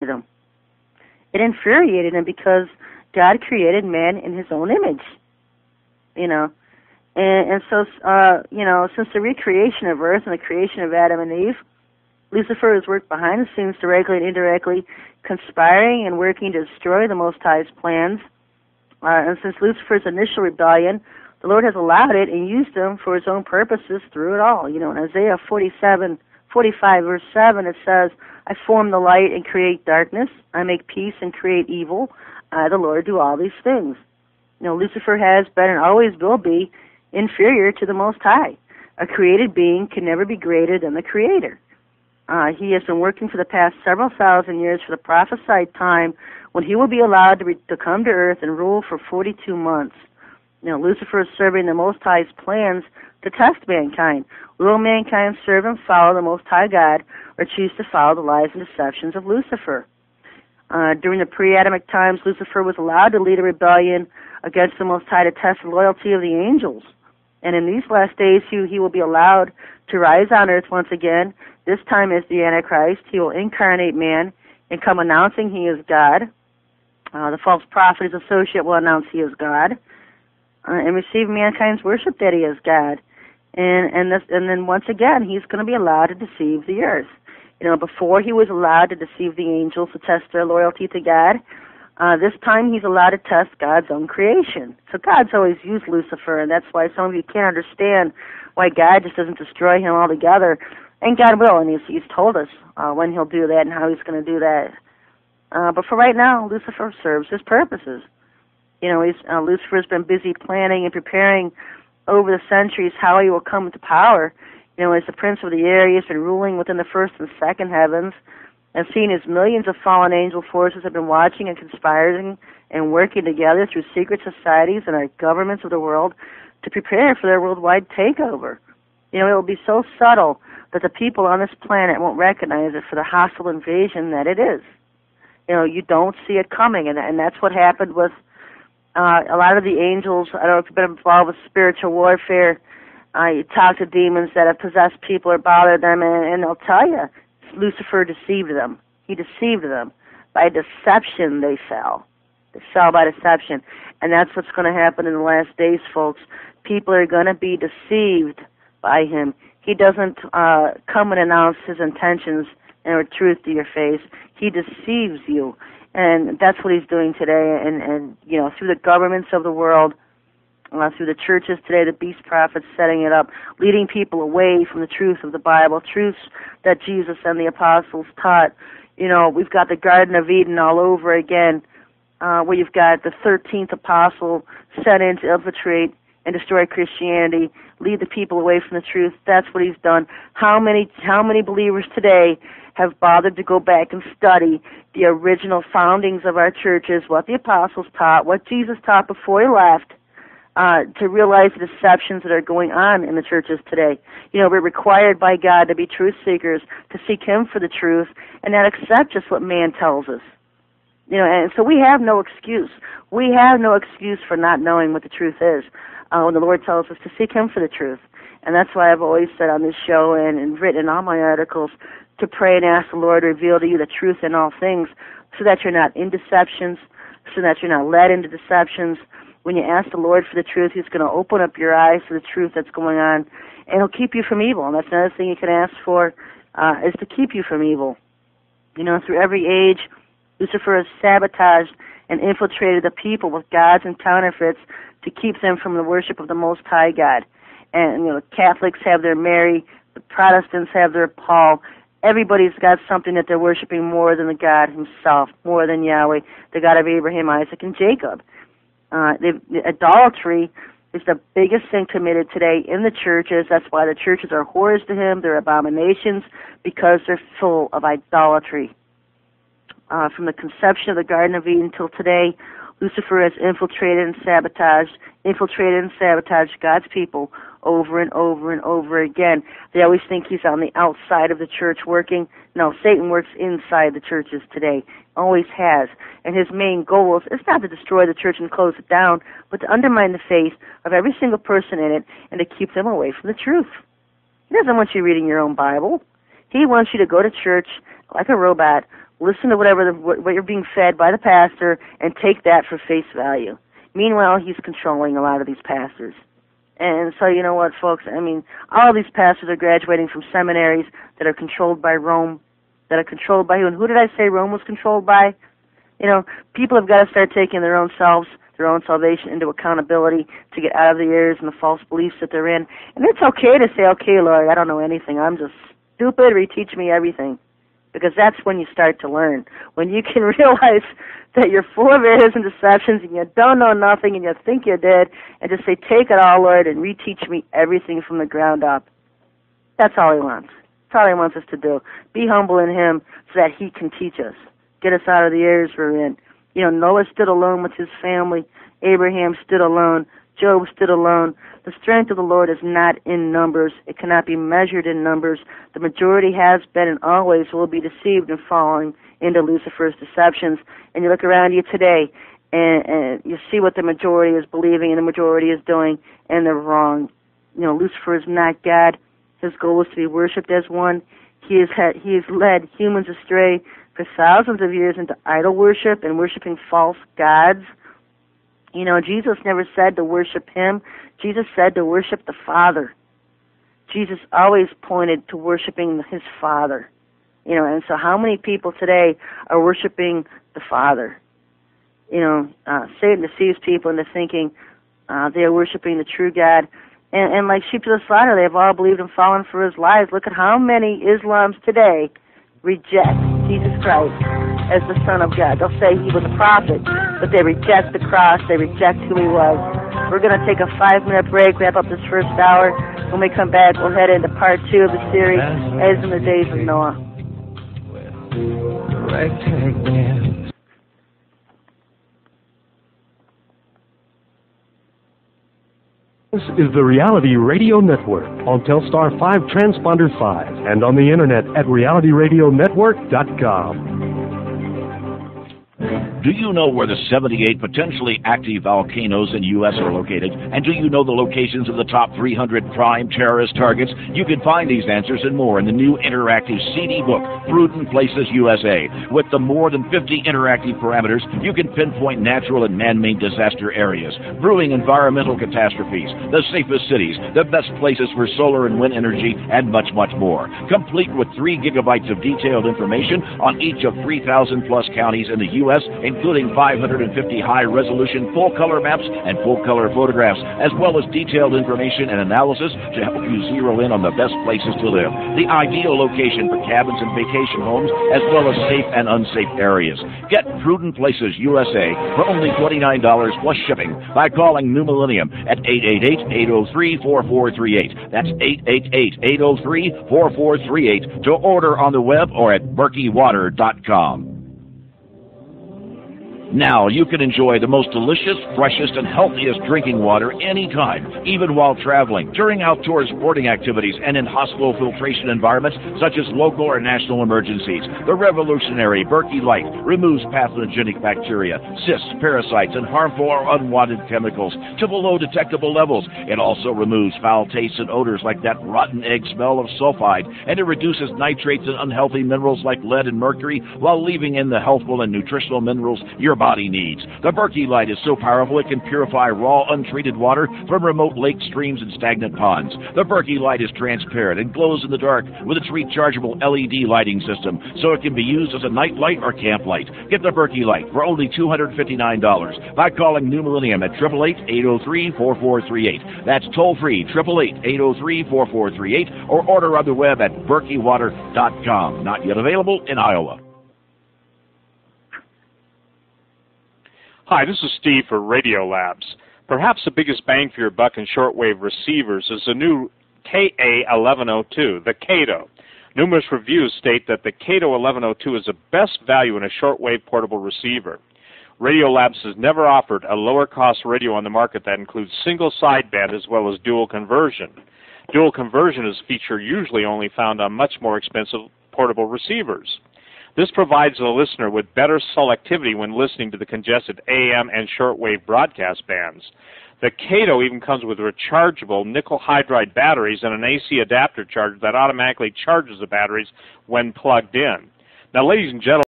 him. It infuriated him because God created man in his own image, you know. And so, since the recreation of earth and the creation of Adam and Eve, Lucifer has worked behind the scenes directly and indirectly, conspiring and working to destroy the Most High's plans. And since Lucifer's initial rebellion, the Lord has allowed it and used him for his own purposes through it all. You know, in Isaiah 45, verse 7, it says, I form the light and create darkness. I make peace and create evil. I, the Lord, do all these things. You know, Lucifer has been and always will be inferior to the Most High. A created being can never be greater than the Creator. He has been working for the past several thousand years for the prophesied time when he will be allowed to come to earth and rule for 42 months. You know, Lucifer is serving the Most High's plans to test mankind. Will mankind serve and follow the Most High God, or choose to follow the lies and deceptions of Lucifer? During the pre-Adamic times, Lucifer was allowed to lead a rebellion against the Most High to test the loyalty of the angels. And in these last days, he will be allowed to rise on earth once again. This time as the Antichrist. He will incarnate man and come announcing he is God. The false prophet, his associate, will announce he is God, and receive mankind's worship that he is God. And then once again, he's going to be allowed to deceive the earth. You know, before he was allowed to deceive the angels to test their loyalty to God, this time he's allowed to test God's own creation. So God's always used Lucifer, and that's why some of you can't understand why God just doesn't destroy him altogether. And God will, and he's told us when he'll do that and how he's going to do that. But for right now, Lucifer serves his purposes. You know, Lucifer's been busy planning and preparing over the centuries how he will come to power. You know, as the prince of the air, he has been ruling within the first and second heavens, and seeing as millions of fallen angel forces have been watching and conspiring and working together through secret societies and our governments of the world to prepare for their worldwide takeover. You know, it will be so subtle that the people on this planet won't recognize it for the hostile invasion that it is. You know, you don't see it coming, and that's what happened with a lot of the angels. I don't know if you've been involved with spiritual warfare. You talk to demons that have possessed people or bothered them, and they'll tell you Lucifer deceived them. He deceived them. By deception, they fell. They fell by deception. And that's what's going to happen in the last days, folks. People are going to be deceived by him. He doesn't come and announce his intentions and truth to your face. He deceives you. And that's what he's doing today. And you know, through the governments of the world, through the churches today, the beast prophets setting it up, leading people away from the truth of the Bible, truths that Jesus and the apostles taught. You know, we've got the Garden of Eden all over again, where you've got the 13th apostle sent in to infiltrate and destroy Christianity, lead the people away from the truth. That's what he's done. How many believers today have bothered to go back and study the original foundings of our churches, what the apostles taught, what Jesus taught before he left, to realize the deceptions that are going on in the churches today? You know, we're required by God to be truth seekers, to seek him for the truth, and not accept just what man tells us. You know, and so we have no excuse. We have no excuse for not knowing what the truth is. When the Lord tells us to seek him for the truth. And that's why I've always said on this show and written in all my articles to pray and ask the Lord to reveal to you the truth in all things, so that you're not in deceptions, so that you're not led into deceptions. When you ask the Lord for the truth, he's going to open up your eyes to the truth that's going on, and he'll keep you from evil. And that's another thing you can ask for, is to keep you from evil. You know, through every age, Lucifer has sabotaged and infiltrated the people with gods and counterfeits to keep them from the worship of the Most High God. And, you know, Catholics have their Mary, the Protestants have their Paul. Everybody's got something that they're worshiping more than the God himself, more than Yahweh, the God of Abraham, Isaac, and Jacob. Idolatry is the biggest sin committed today in the churches. That's why the churches are whores to him. They're abominations, because they're full of idolatry. From the conception of the Garden of Eden till today, Lucifer has infiltrated and sabotaged God's people over and over and over again. They always think he's on the outside of the church working. No, Satan works inside the churches today, always has. And his main goal is not to destroy the church and close it down, but to undermine the faith of every single person in it and to keep them away from the truth. He doesn't want you reading your own Bible. He wants you to go to church like a robot, Listen to what you're being fed by the pastor and take that for face value. Meanwhile, he's controlling a lot of these pastors. And so, you know what, folks? I mean, all of these pastors are graduating from seminaries that are controlled by Rome, that are controlled by who? And who did I say Rome was controlled by? You know, people have got to start taking their own salvation into accountability to get out of the errors and the false beliefs that they're in. And it's okay to say, okay, Lord, I don't know anything. I'm just stupid. Reteach me everything. Because that's when you start to learn. When you can realize that you're full of errors and deceptions and you don't know nothing and you think you did, and just say, take it all, Lord, and reteach me everything from the ground up. That's all he wants. That's all he wants us to do. Be humble in him so that he can teach us. Get us out of the errors we're in. You know, Noah stood alone with his family. Abraham stood alone. Job stood alone. The strength of the Lord is not in numbers. It cannot be measured in numbers. The majority has been and always will be deceived and falling into Lucifer's deceptions. And you look around you today, and you see what the majority is believing and the majority is doing, and they're wrong. You know, Lucifer is not God. His goal is to be worshipped as one. He has led humans astray for thousands of years into idol worship and worshiping false gods. You know, Jesus never said to worship him. Jesus said to worship the Father. Jesus always pointed to worshiping his Father. You know, and so how many people today are worshiping the Father? You know, Satan deceives people into thinking they are worshiping the true God. And like sheep to the slaughter, they've all believed and fallen for his lies. Look at how many Islams today reject Jesus Christ as the Son of God. They'll say he was a prophet, but they reject the cross. They reject who he was. We're going to take a 5-minute break, wrap up this first hour. When we come back, we'll head into part 2 of the series, As in the Days of Noah. This is the Reality Radio Network on Telstar 5 Transponder 5 and on the internet at realityradionetwork.com. Do you know where the 78 potentially active volcanoes in U.S. are located? And do you know the locations of the top 300 prime terrorist targets? You can find these answers and more in the new interactive CD book, Prudent Places USA. With the more than 50 interactive parameters, you can pinpoint natural and man-made disaster areas, brewing environmental catastrophes, the safest cities, the best places for solar and wind energy, and much, much more. Complete with 3 gigabytes of detailed information on each of 3,000-plus counties in the U.S., including 550 high-resolution full-color maps and full-color photographs, as well as detailed information and analysis to help you zero in on the best places to live, the ideal location for cabins and vacation homes, as well as safe and unsafe areas. Get Prudent Places USA for only $29 plus shipping by calling New Millennium at 888-803-4438. That's 888-803-4438 to order on the web or at berkeywater.com. Now you can enjoy the most delicious, freshest, and healthiest drinking water anytime, even while traveling, during outdoor sporting activities, and in hospital filtration environments such as local or national emergencies. The revolutionary Berkey Light removes pathogenic bacteria, cysts, parasites, and harmful or unwanted chemicals to below detectable levels. It also removes foul tastes and odors like that rotten egg smell of sulfide, and it reduces nitrates and unhealthy minerals like lead and mercury while leaving in the healthful and nutritional minerals your body needs. The Berkey Light is so powerful it can purify raw, untreated water from remote lakes, streams, and stagnant ponds. The Berkey Light is transparent and glows in the dark with its rechargeable LED lighting system, so it can be used as a night light or camp light. Get the Berkey Light for only $259 by calling New Millennium at 888-803-4438. That's toll-free, 888-803-4438, or order on the web at berkeywater.com. Not yet available in Iowa. Hi, this is Steve for Radio Labs. Perhaps the biggest bang for your buck in shortwave receivers is the new KA1102, the Kato. Numerous reviews state that the Kato 1102 is the best value in a shortwave portable receiver. Radio Labs has never offered a lower-cost radio on the market that includes single sideband as well as dual conversion. Dual conversion is a feature usually only found on much more expensive portable receivers. This provides the listener with better selectivity when listening to the congested AM and shortwave broadcast bands. The Kato even comes with rechargeable nickel hydride batteries and an AC adapter charger that automatically charges the batteries when plugged in. Now, ladies and gentlemen,